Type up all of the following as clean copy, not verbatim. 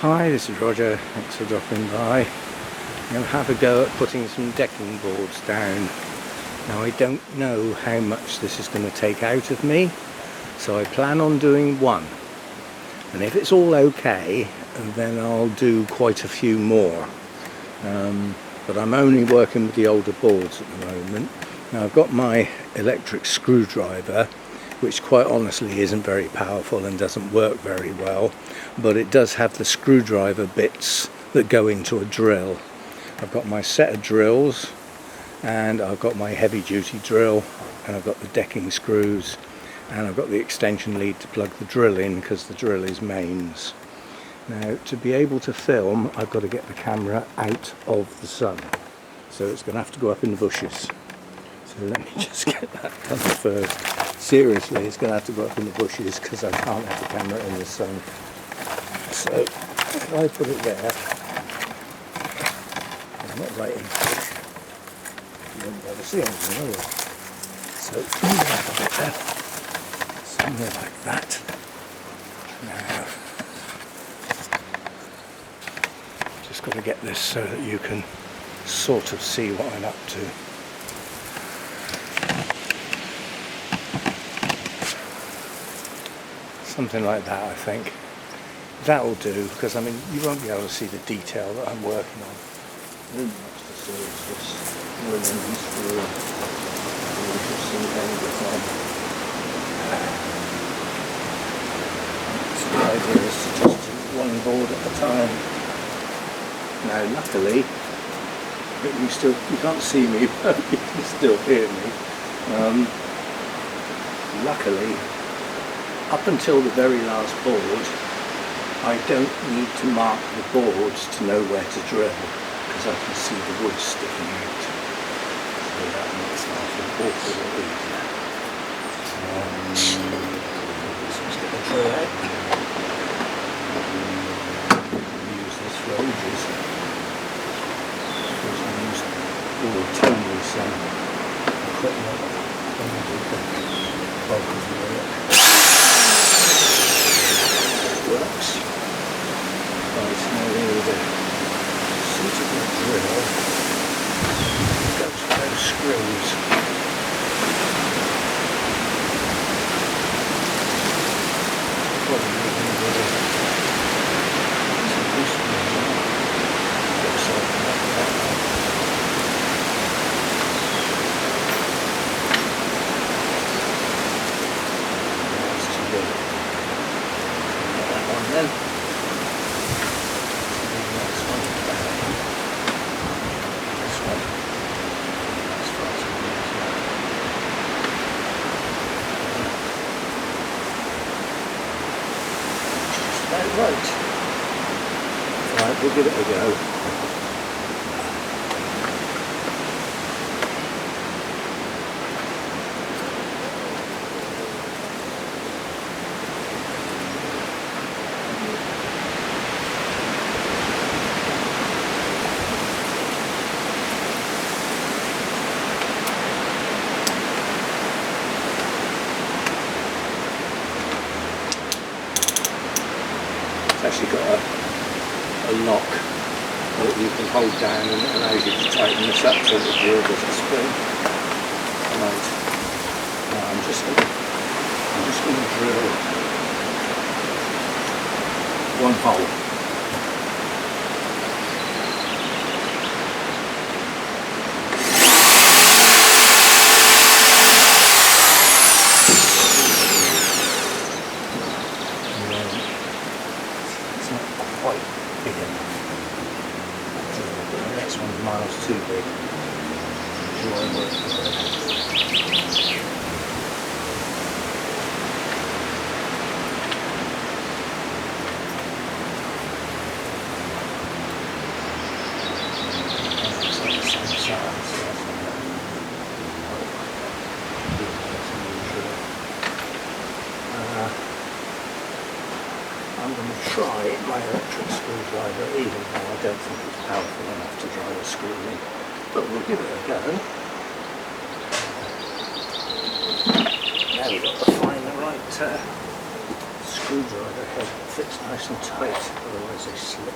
Hi, this is Roger. Thanks for dropping by. I'm going to have a go at putting some decking boards down. Now I don't know how much this is going to take out of me, so I plan on doing one. And if it's all okay, then I'll do quite a few more. But I'm only working with the older boards at the moment. Now I've got my electric screwdriver, which quite honestly isn't very powerful and doesn't work very well, but it does have the screwdriver bits that go into a drill. I've got my set of drills, and I've got my heavy duty drill, and I've got the decking screws, and I've got the extension lead to plug the drill in because the drill is mains. Now to be able to film, I've got to get the camera out of the sun, so it's going to have to go up in the bushes. So let me just get that done first. Seriously, it's going to have to go up in the bushes because I can't have the camera in the sun. So if I put it there, I'm not right in the bush. You won't be able to see anything, will you? So somewhere like that. Now, just got to get this so that you can sort of see what I'm up to. Something like that, I think. That will do, because I mean, you won't be able to see the detail that I'm working on. Really much to see, it's just drilling and screwing. You should see how you get on. So the idea is to just do one board at a time. Now, luckily, you can't see me, but you can still hear me. Luckily, up until the very last board, I don't need to mark the boards to know where to drill, because I can see the wood sticking out. So that makes life an awful lot easier. Let's just get the drill out. Use this for ages. Because I used all totally some equipment when I did the bulk of the work. Works. Right, now we need a suitable drill. Go to those screws. Probably going to do some loose drill. Looks like that. That's too big. Then the next one down. This one. As far as I can as well. Just about right. Right, we'll give it a go. Actually got a lock that you can hold down and it allows you to tighten this up so the drill doesn't spin. Right. Now I'm just going to drill one hole. Quite big enough. The next one's miles too big. Enjoy working with it. It's like the same size. I'm going to try my electric screwdriver, even though I don't think it's powerful enough to drive a screw in, but we'll give it a go. Now we've got to find the right screwdriver head fits nice and tight, otherwise they slip.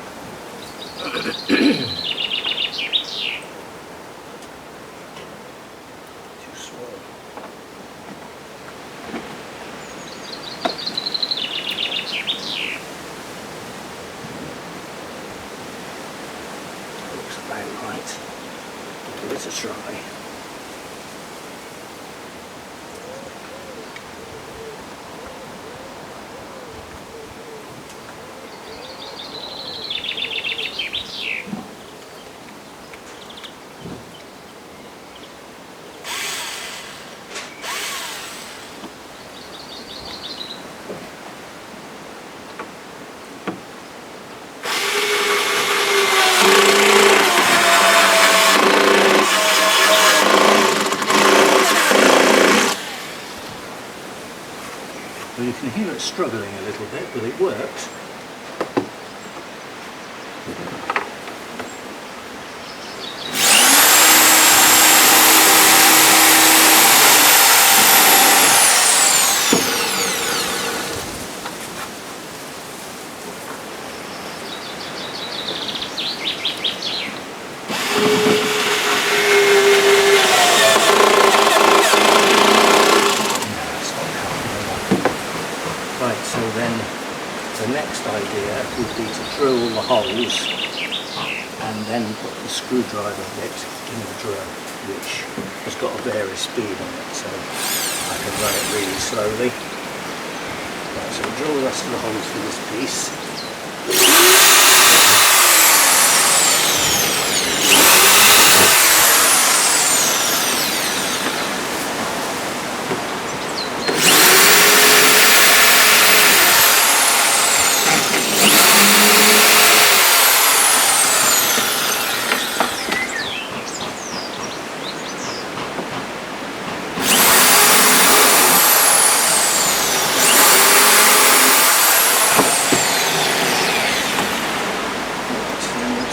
Too small. Looks about right. Give it a try. Well, you can hear it struggling a little bit, but it works. Right, so then the next idea would be to drill the holes and then put the screwdriver bit in the drill, which has got a various speed on it, so I can run it really slowly. Right, so we'll drill the rest of the holes for this piece.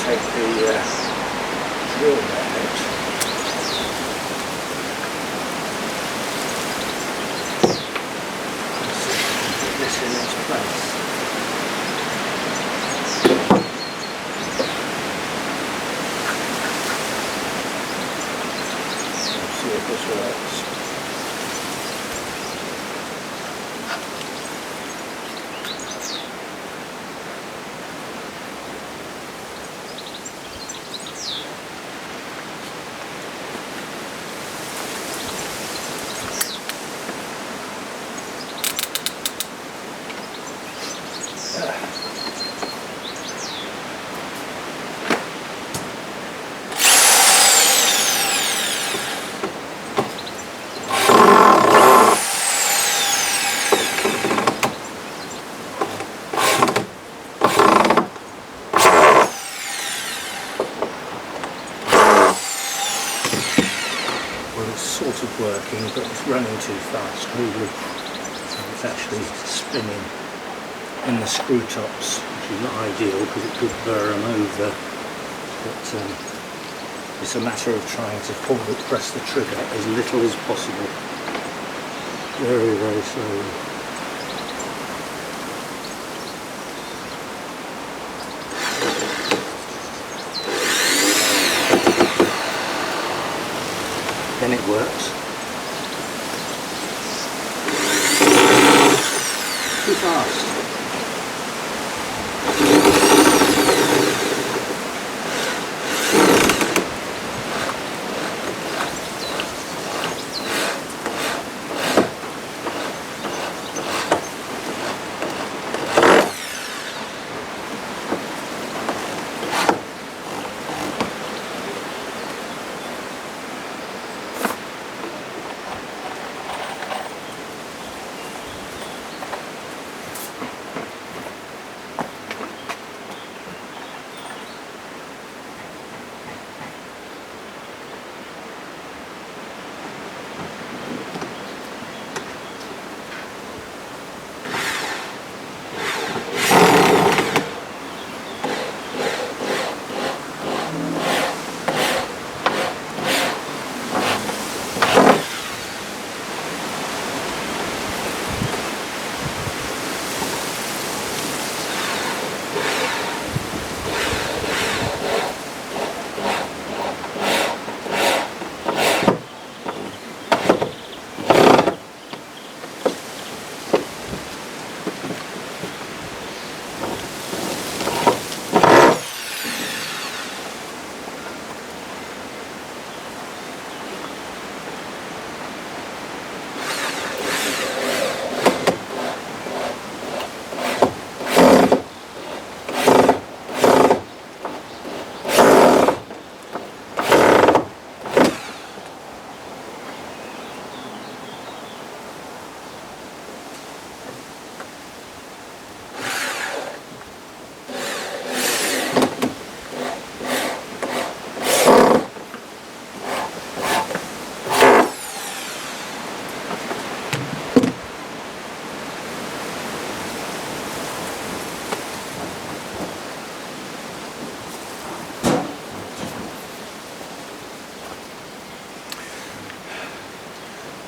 Take the drill bit out. Let's see if we can put this in its place. Let's see if this works. Well, it's sort of working, but it's running too fast, really. So it's actually spinning in the screw tops, which is not ideal because it could burr them over. But it's a matter of trying to press the trigger as little as possible. Very, very slowly. Then it works. Too fast.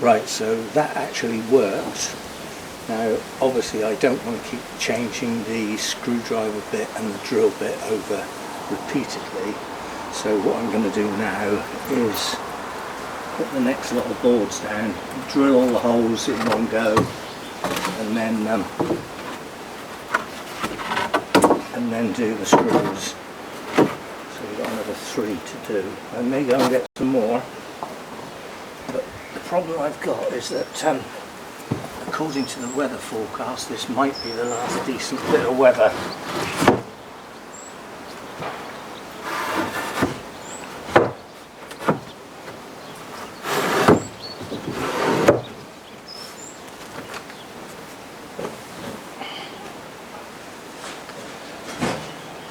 Right, so that actually works. Now obviously I don't want to keep changing the screwdriver bit and the drill bit over repeatedly, so what I'm going to do now is put the next lot of boards down, drill all the holes in one go, and then do the screws. So we've got another 3 to do. I may go and get some more, but the problem I've got is that according to the weather forecast, this might be the last decent bit of weather.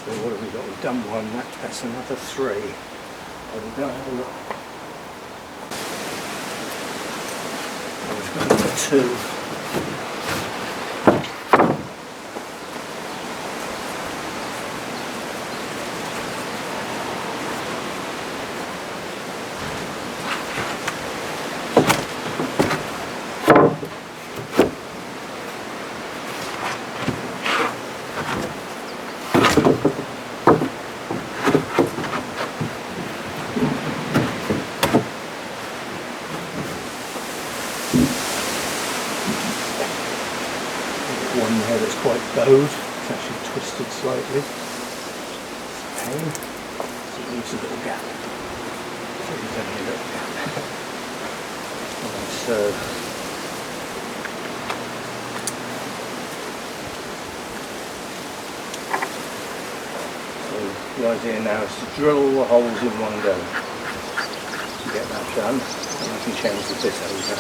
So what have we got? We've done one, that's another 3. Well, we've got another look. We've got another 2. One there that's quite bowed, it's actually twisted slightly. Pain. So it leaves a little gap. So there's only a little gap. And so the idea now is to drill all the holes in one go. Get that done, and I can change the bit over.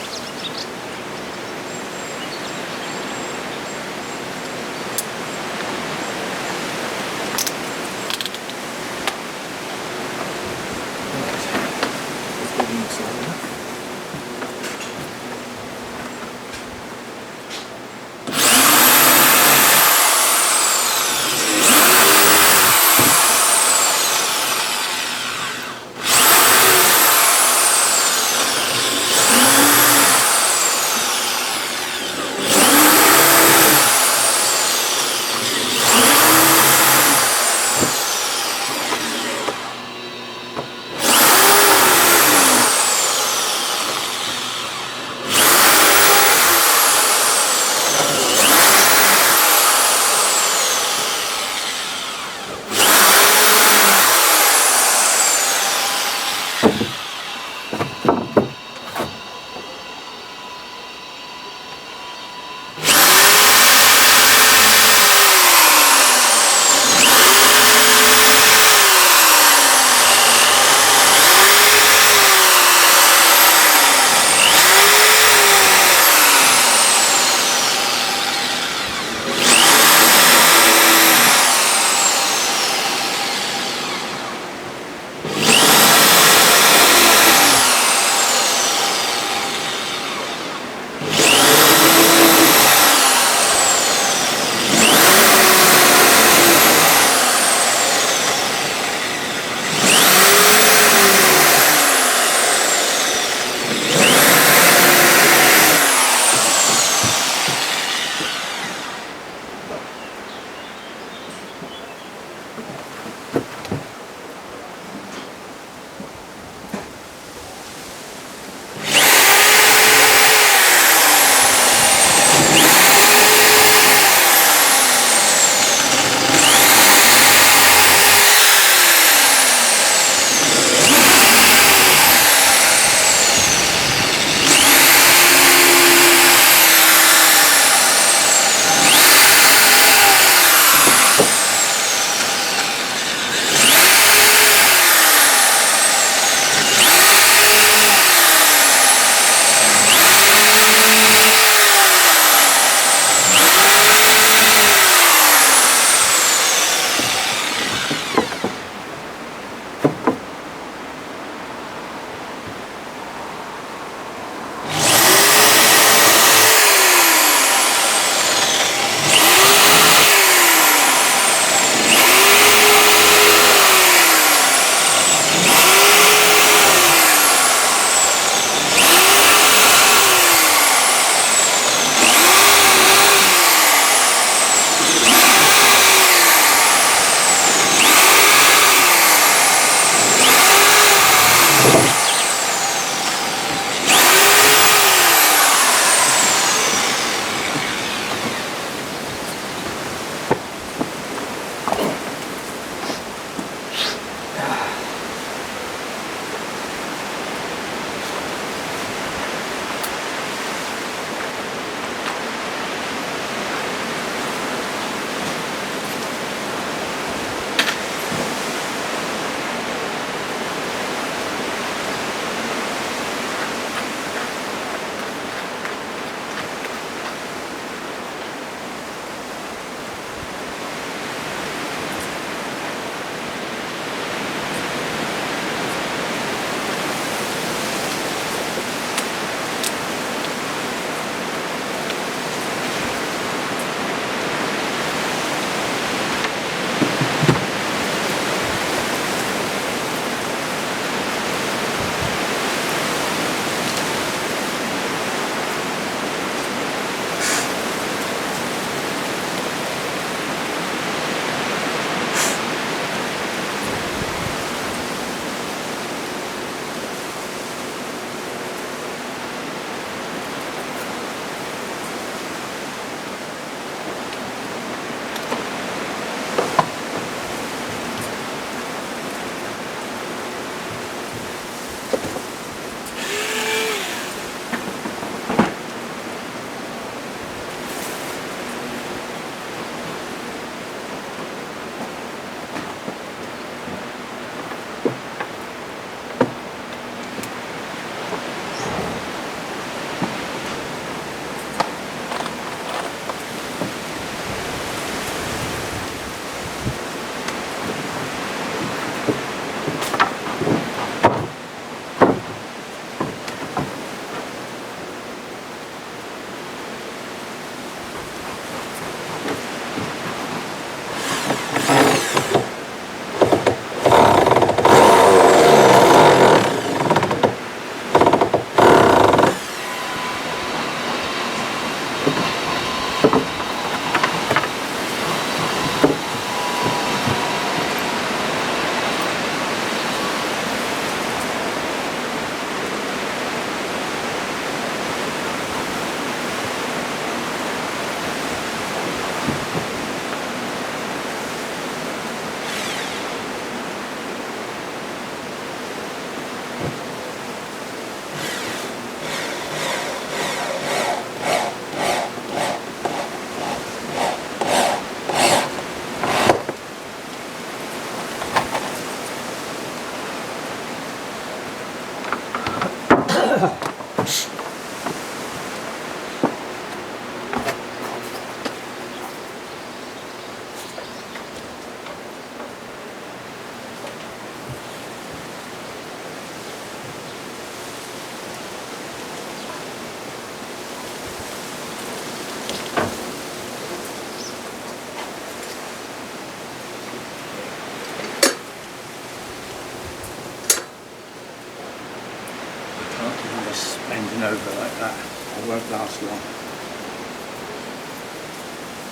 Bending over like that, it won't last long.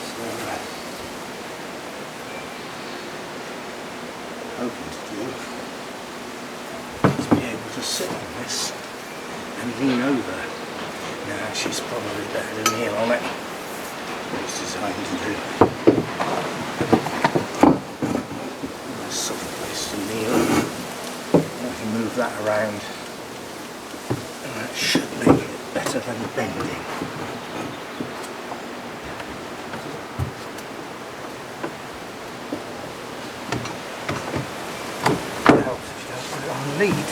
So, hoping to do is be able to sit on this and lean over. Now she's probably better to kneel on it. What it's designed to do. A soft place to kneel. I can move that around. That should make it better than bending. It helps if you don't put it on lead.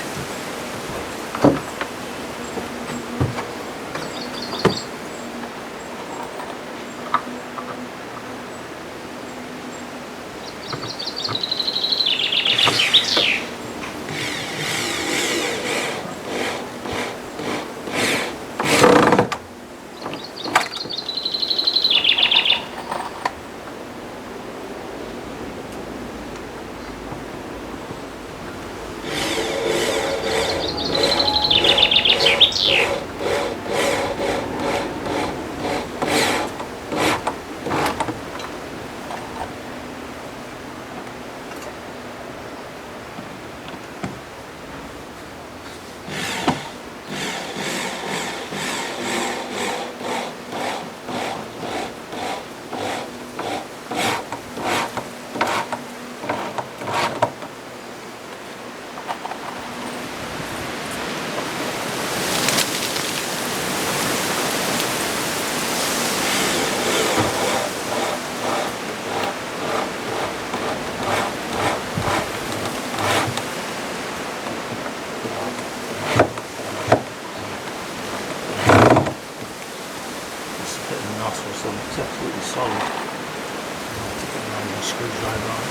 It's absolutely solid. I'll take a manual screwdriver on it.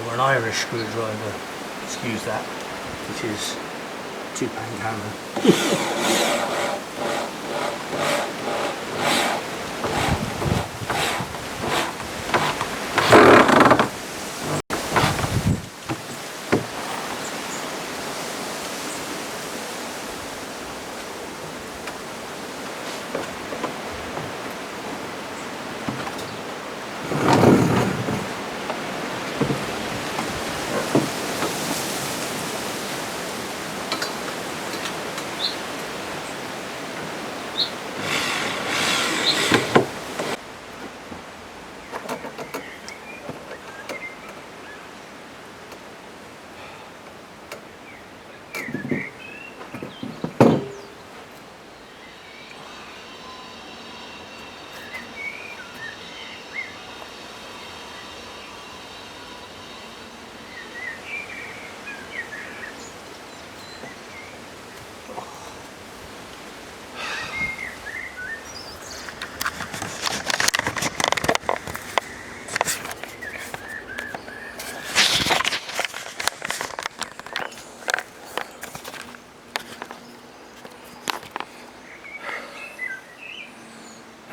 Or an Irish screwdriver, excuse that, which is £2 hammer.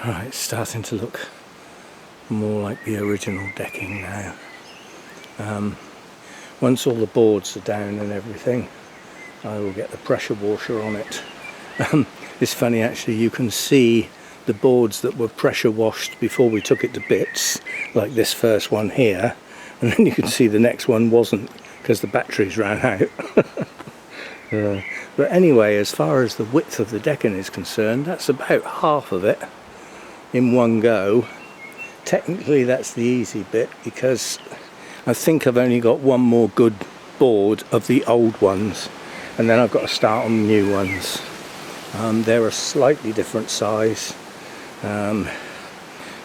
Right, it's starting to look more like the original decking now. Once all the boards are down and everything, I will get the pressure washer on it. It's funny actually, you can see the boards that were pressure washed before we took it to bits, like this first one here, and then you can see the next one wasn't because the batteries ran out. But anyway, as far as the width of the decking is concerned, that's about half of it in one go. Technically that's the easy bit, because I think I've only got one more good board of the old ones, and then I've got to start on the new ones. They're a slightly different size,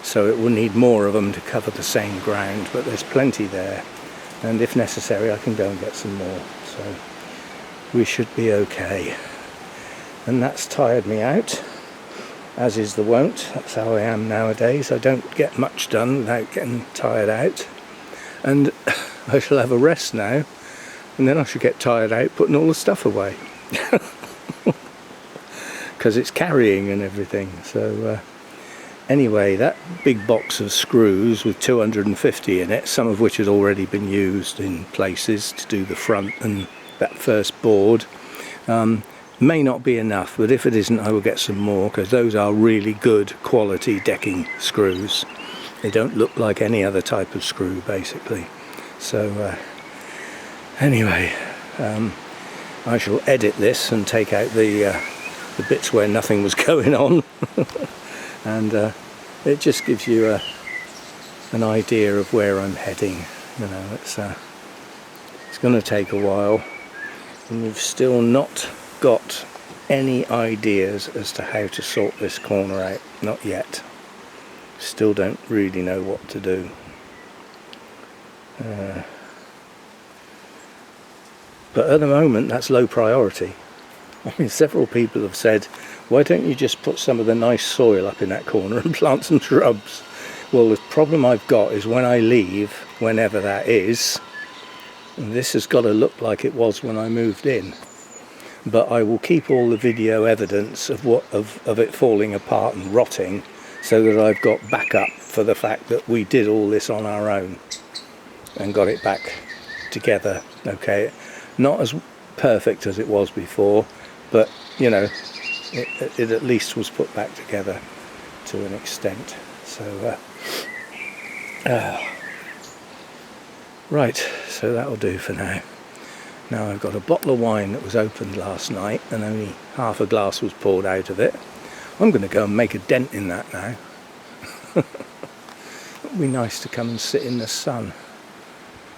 so it will need more of them to cover the same ground, but there's plenty there, and if necessary I can go and get some more, so we should be okay. And that's tired me out, as is the wont. That's how I am nowadays. I don't get much done without getting tired out, and I shall have a rest now, and then I should get tired out putting all the stuff away because it's carrying and everything. So anyway, that big box of screws with 250 in it, some of which had already been used in places to do the front and that first board, may not be enough, but if it isn't I will get some more, because those are really good quality decking screws. They don't look like any other type of screw basically. So anyway, I shall edit this and take out the bits where nothing was going on and it just gives you an idea of where I'm heading. You know, it's going to take a while, and we've still not got any ideas as to how to sort this corner out. Not yet. Still don't really know what to do. But at the moment that's low priority. I mean, several people have said, why don't you just put some of the nice soil up in that corner and plant some shrubs? Well, the problem I've got is when I leave, whenever that is, this has got to look like it was when I moved in. But I will keep all the video evidence of it falling apart and rotting, so that I've got backup for the fact that we did all this on our own and got it back together. Okay, not as perfect as it was before, but you know, it at least was put back together to an extent. So right, so that'll do for now. Now I've got a bottle of wine that was opened last night and only half a glass was poured out of it. I'm going to go and make a dent in that now. It would be nice to come and sit in the sun.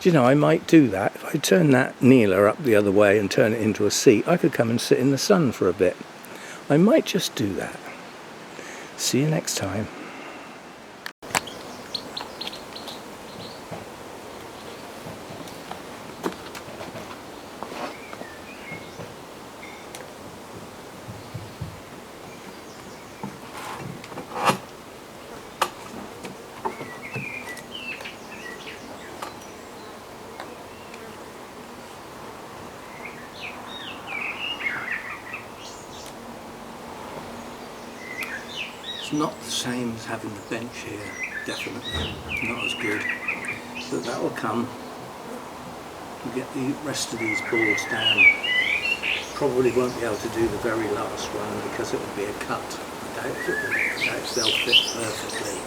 Do you know, I might do that. If I turn that kneeler up the other way and turn it into a seat, I could come and sit in the sun for a bit. I might just do that. See you next time. Not the same as having the bench here, definitely not as good, but that will come. We'll get the rest of these boards down. Probably won't be able to do the very last one because it will be a cut. I doubt they'll fit perfectly,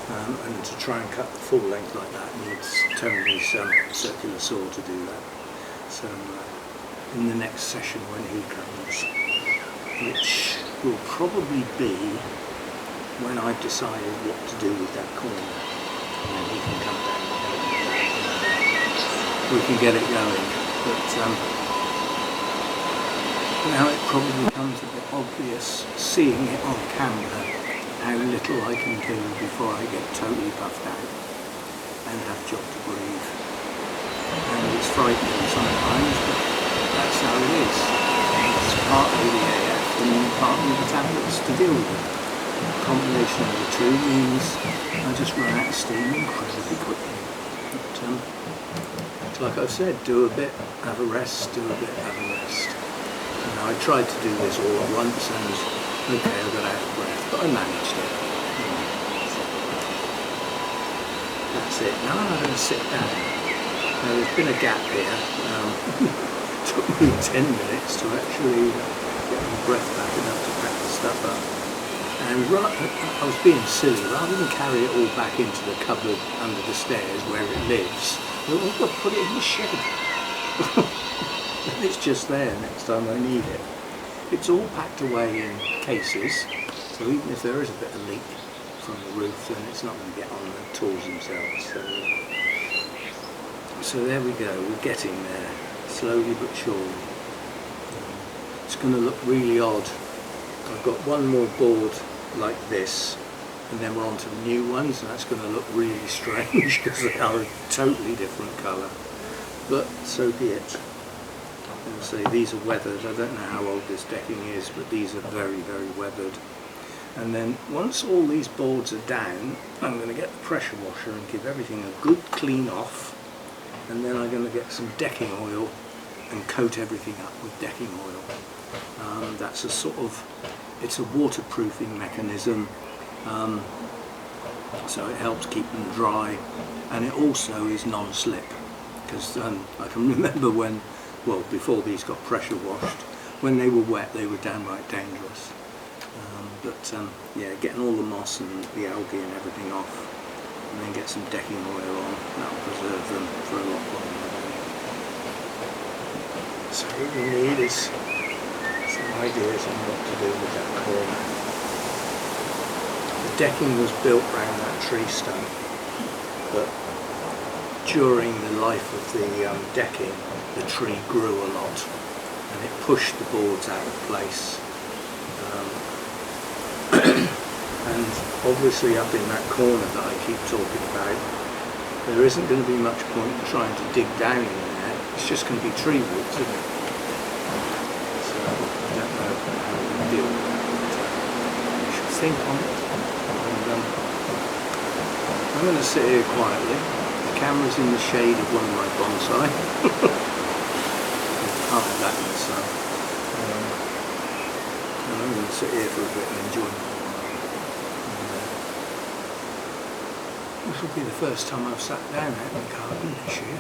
and to try and cut the full length like that needs Tony's circular saw to do that. So in the next session when he comes, which will probably be when I've decided what to do with that corner, and then he can come down and we can get it going. But now it probably becomes a bit obvious, seeing it on camera, how little I can do before I get totally buffed out and have job to breathe. And it's frightening sometimes, but that's how it is. It's partly the AF and partly the tablets to deal with it. The combination of the two means I just run out of steam incredibly quickly. But like I said, do a bit, have a rest, do a bit, have a rest. And I tried to do this all at once and okay, I got out of breath, but I managed it. That's it. Now I'm going to sit down. Now there's been a gap here. It took me 10 minutes to actually get my breath back enough to pack the stuff up. And I was being silly, rather than carry it all back into the cupboard under the stairs where it lives, I thought, well, put it in the shed. And it's just there next time I need it. It's all packed away in cases, so even if there is a bit of leak from the roof, then it's not going to get on the tools themselves. So there we go, we're getting there, slowly but surely. It's going to look really odd. I've got one more board like this and then we're on to the new ones, and that's going to look really strange because they are a totally different colour, but so be it. And see, these are weathered. I don't know how old this decking is, but these are very, very weathered. And then once all these boards are down, I'm going to get the pressure washer and give everything a good clean off, and then I'm going to get some decking oil and coat everything up with decking oil. That's a sort of, it's a waterproofing mechanism, so it helps keep them dry, and it also is non-slip, because I can remember when, well, before these got pressure washed, when they were wet they were downright dangerous. Yeah, getting all the moss and the algae and everything off, and then get some decking oil on, that'll preserve them for a lot longer. So what we need is some ideas on what to do with that corner. The decking was built around that tree stump, but during the life of the decking, the tree grew a lot and it pushed the boards out of place. And obviously up in that corner that I keep talking about, there isn't going to be much point in trying to dig down in there. It's just going to be tree roots, isn't it? So I don't know how we're going to deal with that, but we should think on it. And, I'm going to sit here quietly. The camera's in the shade of one of my bonsai. Can't have that in the sun. And I'm going to sit here for a bit and enjoy it. This will be the first time I've sat down out in the garden this year.